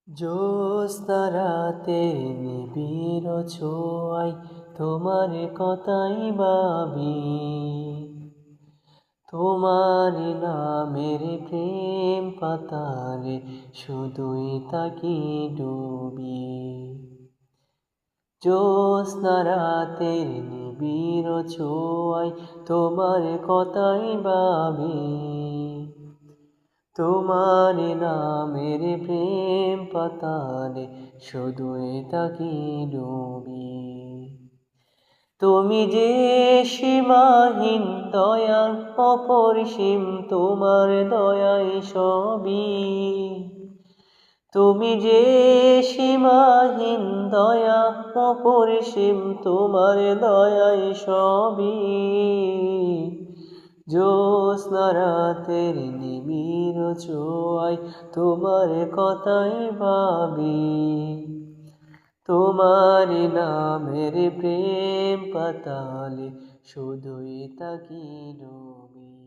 জ্যোৎস্না রাতে নিবিড় ছোঁয়ায় তোমার কথাই ভাবি, তোমার নামের প্রেম পাতালে শুধুই তাকি ডুবি। জ্যোৎস্না রাতের নিবিড় ছোঁয়ায় তোমার কথাই ভাবি, তোমার নামের প্রেম পাতালে শুধুই তাকি ডুবি। তুমি যে সীমাহীন দয়া অপরিসীম, তোমার দয়াই সবই। তুমি যে সীমাহীন দয়া অপরিসীম, তোমার দয়াই সবই। জ্যোৎস্না রাতের নিবিড় ছোঁয়ায় তোমার কথাই ভাবি, তোমার নামের প্রেম পাতালে শুধুই তাকি ডুবি।